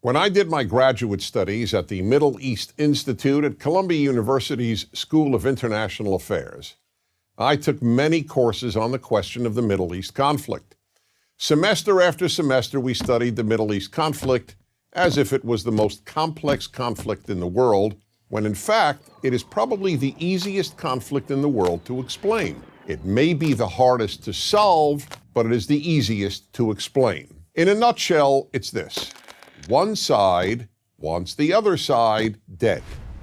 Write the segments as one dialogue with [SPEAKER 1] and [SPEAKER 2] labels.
[SPEAKER 1] When I did my graduate studies at the Middle East Institute at Columbia University's School of International Affairs, I took many courses on the question of the Middle East conflict. Semester after semester, we studied the Middle East conflict as if it was the most complex conflict in the world, when in fact, it is probably the easiest conflict in the world to explain. It may be the hardest to solve, but it is the easiest to explain. In a nutshell, it's this. One side wants the other side dead.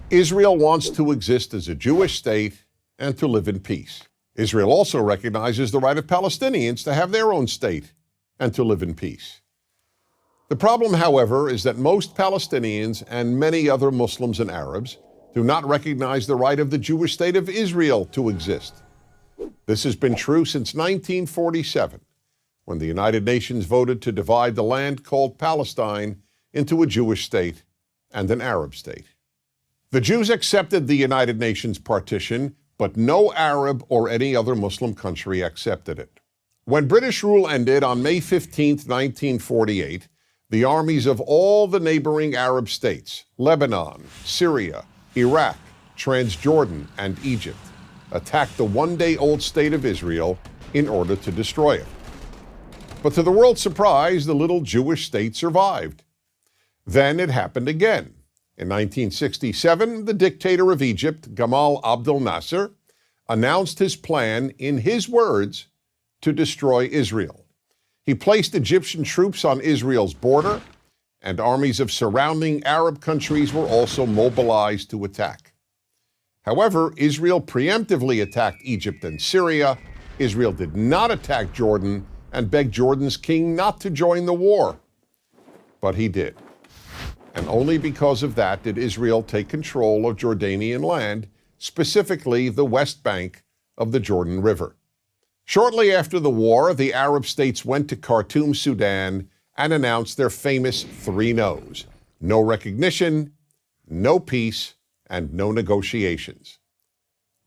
[SPEAKER 1] Israel wants to exist as a Jewish state and to live in peace. Israel also recognizes the right of Palestinians to have their own state and to live in peace. The problem, however, is that most Palestinians and many other Muslims and Arabs do not recognize the right of the Jewish state of Israel to exist. This has been true since 1947, when the United Nations voted to divide the land called Palestine into a Jewish state and an Arab state. The Jews accepted the United Nations partition, but no Arab or any other Muslim country accepted it. When British rule ended on May 15, 1948, the armies of all the neighboring Arab states, Lebanon, Syria, Iraq, Transjordan, and Egypt, attacked the one-day-old state of Israel in order to destroy it. But to the world's surprise, the little Jewish state survived. Then it happened again. In 1967, the dictator of Egypt, Gamal Abdel Nasser, announced his plan, in his words, to destroy Israel. He placed Egyptian troops on Israel's border, and armies of surrounding Arab countries were also mobilized to attack. However, Israel preemptively attacked Egypt and Syria. Israel did not attack Jordan and begged Jordan's king not to join the war. But he did. And only because of that did Israel take control of Jordanian land, specifically the West Bank of the Jordan River. Shortly after the war, the Arab states went to Khartoum, Sudan, and announced their famous three no's: no recognition, no peace, and no negotiations.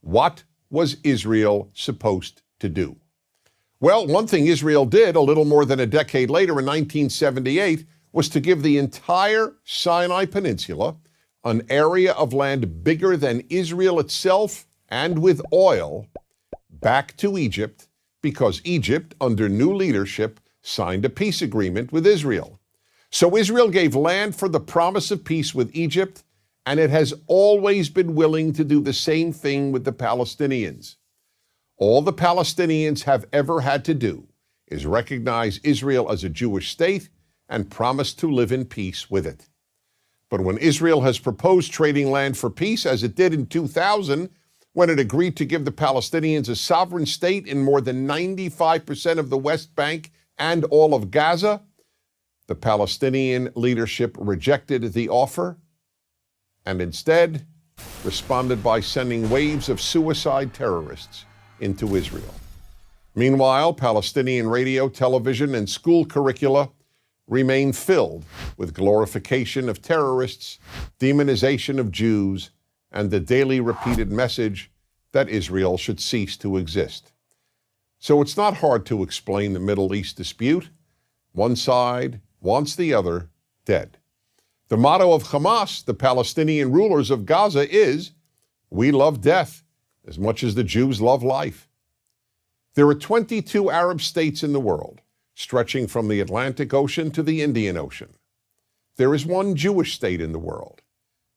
[SPEAKER 1] What was Israel supposed to do? Well, one thing Israel did a little more than a decade later in 1978 was to give the entire Sinai Peninsula, an area of land bigger than Israel itself and with oil, back to Egypt, because Egypt, under new leadership, signed a peace agreement with Israel. So Israel gave land for the promise of peace with Egypt, and it has always been willing to do the same thing with the Palestinians. All the Palestinians have ever had to do is recognize Israel as a Jewish state and promise to live in peace with it. But when Israel has proposed trading land for peace, as it did in 2000, when it agreed to give the Palestinians a sovereign state in more than 95% of the West Bank and all of Gaza, the Palestinian leadership rejected the offer and instead responded by sending waves of suicide terrorists into Israel. Meanwhile, Palestinian radio, television, and school curricula remain filled with glorification of terrorists, demonization of Jews, and the daily repeated message that Israel should cease to exist. So it's not hard to explain the Middle East dispute. One side wants the other dead. The motto of Hamas, the Palestinian rulers of Gaza, is, "We love death as much as the Jews love life." There are 22 Arab states in the world, stretching from the Atlantic Ocean to the Indian Ocean. There is one Jewish state in the world,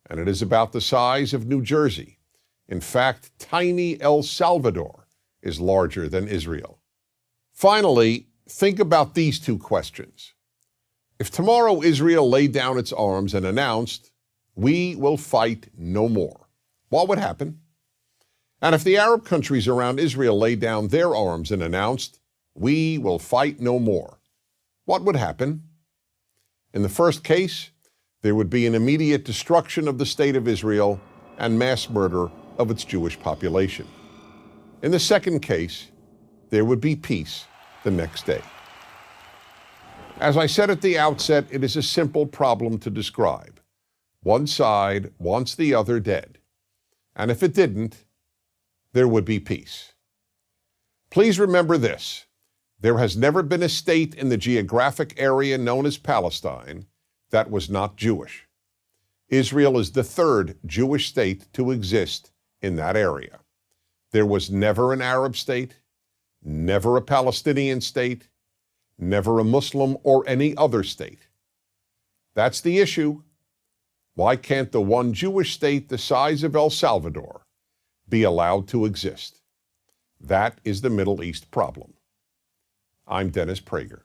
[SPEAKER 1] and it is about the size of New Jersey. In fact, tiny El Salvador is larger than Israel. Finally, think about these two questions. If tomorrow Israel laid down its arms and announced, "We will fight no more," what would happen? And if the Arab countries around Israel laid down their arms and announced, "We will fight no more," what would happen? In the first case, there would be an immediate destruction of the state of Israel and mass murder of its Jewish population. In the second case, there would be peace the next day. As I said at the outset, it is a simple problem to describe. One side wants the other dead. And if it didn't, there would be peace. Please remember this. There has never been a state in the geographic area known as Palestine that was not Jewish. Israel is the third Jewish state to exist in that area. There was never an Arab state, never a Palestinian state, never a Muslim or any other state. That's the issue. Why can't the one Jewish state the size of El Salvador be allowed to exist? That is the Middle East problem. I'm Dennis Prager.